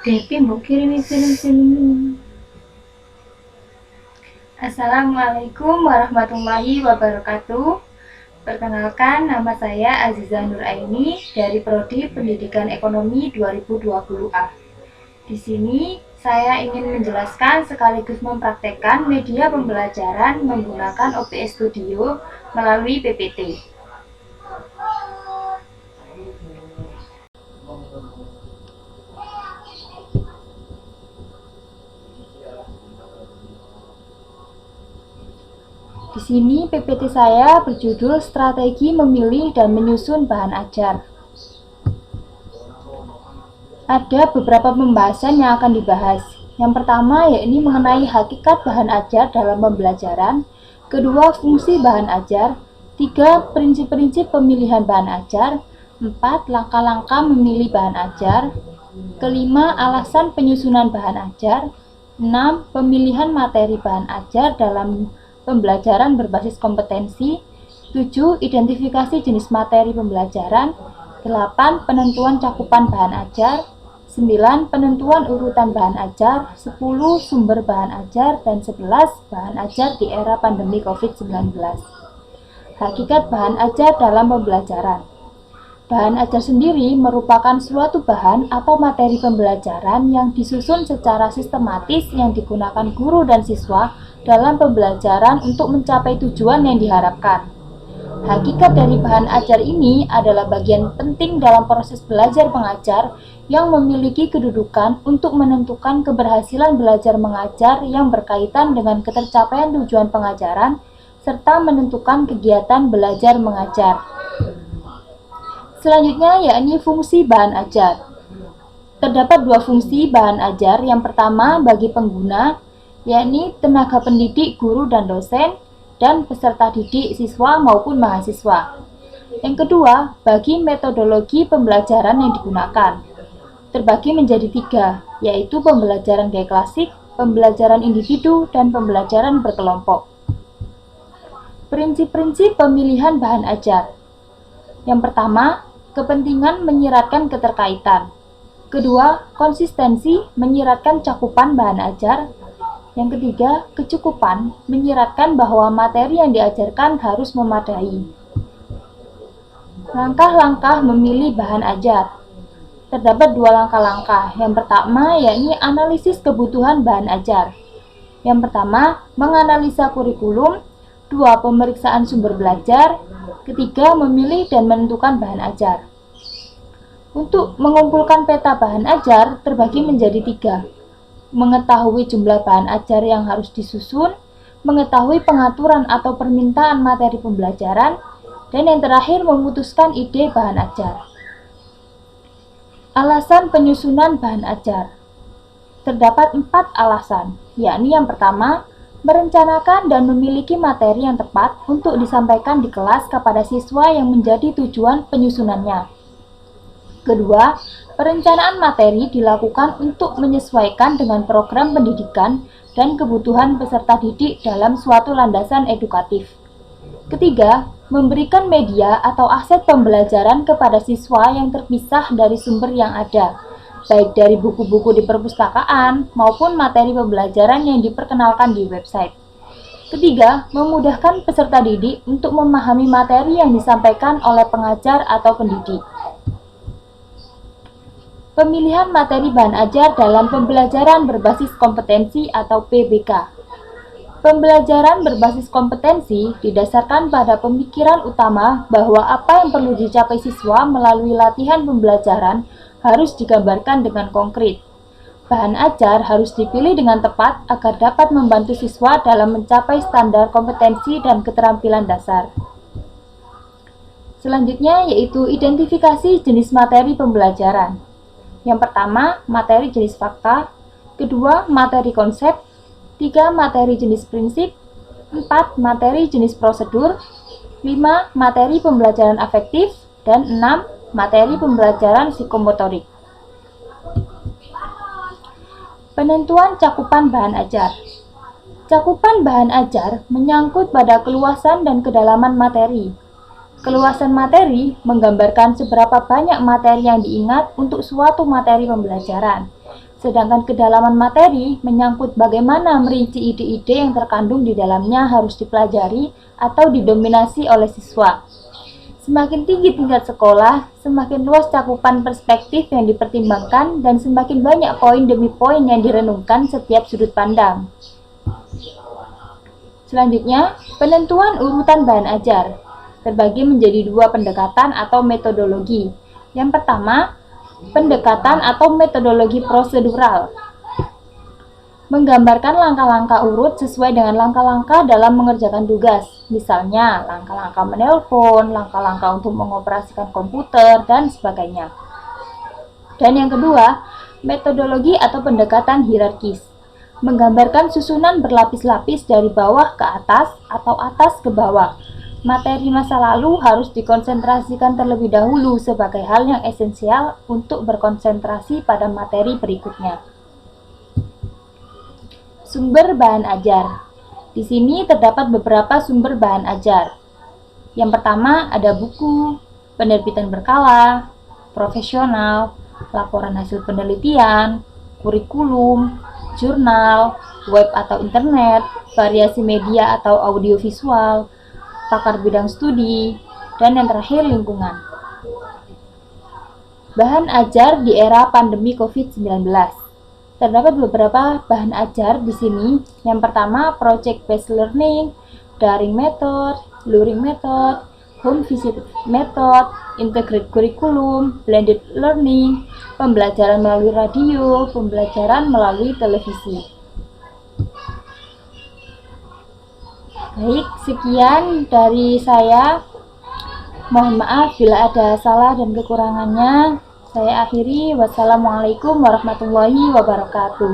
Depi mbok kirimi film-film. Assalamualaikum warahmatullahi wabarakatuh. Perkenalkan, nama saya Aziza Nuraini dari Prodi Pendidikan Ekonomi 2020A. Di sini saya ingin menjelaskan sekaligus mempraktekkan media pembelajaran menggunakan OBS Studio melalui PPT. Di sini PPT saya berjudul Strategi Memilih dan Menyusun Bahan Ajar. Ada beberapa pembahasan yang akan dibahas. Yang pertama yakni mengenai hakikat bahan ajar dalam pembelajaran, kedua fungsi bahan ajar, tiga prinsip-prinsip pemilihan bahan ajar, empat langkah-langkah memilih bahan ajar, kelima alasan penyusunan bahan ajar, enam pemilihan materi bahan ajar dalam pembelajaran berbasis kompetensi, 7. Identifikasi jenis materi pembelajaran, 8. Penentuan cakupan bahan ajar, 9. Penentuan urutan bahan ajar, 10. Sumber bahan ajar, dan 11. Bahan ajar di era pandemi COVID-19. Hakikat bahan ajar dalam pembelajaran. Bahan ajar sendiri merupakan suatu bahan atau materi pembelajaran yang disusun secara sistematis yang digunakan guru dan siswa dalam pembelajaran untuk mencapai tujuan yang diharapkan. Hakikat dari bahan ajar ini adalah bagian penting dalam proses belajar mengajar yang memiliki kedudukan untuk menentukan keberhasilan belajar mengajar yang berkaitan dengan ketercapaian tujuan pengajaran serta menentukan kegiatan belajar mengajar. Selanjutnya yakni fungsi bahan ajar. Terdapat dua fungsi bahan ajar. Yang pertama bagi pengguna, yakni tenaga pendidik, guru dan dosen, dan peserta didik siswa maupun mahasiswa. Yang kedua bagi metodologi pembelajaran yang digunakan. Terbagi menjadi tiga, yaitu pembelajaran gaya klasik, pembelajaran individu, dan pembelajaran berkelompok. Prinsip-prinsip pemilihan bahan ajar. Yang pertama, kepentingan menyiratkan keterkaitan. Kedua, konsistensi menyiratkan cakupan bahan ajar. Yang ketiga, kecukupan menyiratkan bahwa materi yang diajarkan harus memadai. Langkah-langkah memilih bahan ajar. Terdapat dua langkah-langkah. Yang pertama yakni analisis kebutuhan bahan ajar. Yang pertama, menganalisa kurikulum. Dua, pemeriksaan sumber belajar. Ketiga, memilih dan menentukan bahan ajar. Untuk mengumpulkan peta bahan ajar terbagi menjadi tiga. Mengetahui jumlah bahan ajar yang harus disusun, mengetahui pengaturan atau permintaan materi pembelajaran, dan yang terakhir memutuskan ide bahan ajar. Alasan penyusunan bahan ajar. Terdapat 4 alasan, yakni yang pertama, merencanakan dan memiliki materi yang tepat untuk disampaikan di kelas kepada siswa yang menjadi tujuan penyusunannya. Kedua, perencanaan materi dilakukan untuk menyesuaikan dengan program pendidikan dan kebutuhan peserta didik dalam suatu landasan edukatif. Ketiga, memberikan media atau aset pembelajaran kepada siswa yang terpisah dari sumber yang ada, baik dari buku-buku di perpustakaan maupun materi pembelajaran yang diperkenalkan di website. Ketiga, memudahkan peserta didik untuk memahami materi yang disampaikan oleh pengajar atau pendidik. Pemilihan materi bahan ajar dalam pembelajaran berbasis kompetensi atau PBK. Pembelajaran berbasis kompetensi didasarkan pada pemikiran utama bahwa apa yang perlu dicapai siswa melalui latihan pembelajaran harus digambarkan dengan konkret. Bahan ajar harus dipilih dengan tepat agar dapat membantu siswa dalam mencapai standar kompetensi dan keterampilan dasar. Selanjutnya yaitu identifikasi jenis materi pembelajaran. Yang pertama, materi jenis fakta. Kedua, materi konsep. 3. Materi jenis prinsip. 4. Materi jenis prosedur. 5. Materi pembelajaran afektif. Dan 6. Materi pembelajaran psikomotorik. Penentuan cakupan bahan ajar. Cakupan bahan ajar menyangkut pada keluasan dan kedalaman materi. Keluasan materi menggambarkan seberapa banyak materi yang diingat untuk suatu materi pembelajaran. Sedangkan kedalaman materi menyangkut bagaimana merinci ide-ide yang terkandung di dalamnya harus dipelajari atau didominasi oleh siswa. Semakin tinggi tingkat sekolah, semakin luas cakupan perspektif yang dipertimbangkan dan semakin banyak poin demi poin yang direnungkan setiap sudut pandang. Selanjutnya, penentuan urutan bahan ajar terbagi menjadi dua pendekatan atau metodologi. Yang pertama, pendekatan atau metodologi prosedural, menggambarkan langkah-langkah urut sesuai dengan langkah-langkah dalam mengerjakan tugas. Misalnya, langkah-langkah menelpon, langkah-langkah untuk mengoperasikan komputer, dan sebagainya. Dan yang kedua, metodologi atau pendekatan hierarkis, menggambarkan susunan berlapis-lapis dari bawah ke atas atau atas ke bawah. Materi masa lalu harus dikonsentrasikan terlebih dahulu sebagai hal yang esensial untuk berkonsentrasi pada materi berikutnya. Sumber bahan ajar. Di sini terdapat beberapa sumber bahan ajar. Yang pertama ada buku, penerbitan berkala, profesional, laporan hasil penelitian, kurikulum, jurnal, web atau internet, variasi media atau audiovisual, pakar bidang studi, dan yang terakhir lingkungan. Bahan ajar di era pandemi COVID-19. Terdapat beberapa bahan ajar di sini. Yang pertama, project based learning, daring method, luring method, home visit method, integrated curriculum, blended learning, pembelajaran melalui radio, pembelajaran melalui televisi. Baik, sekian dari saya. Mohon maaf bila ada salah dan kekurangannya. Saya akhiri. Wassalamualaikum warahmatullahi wabarakatuh.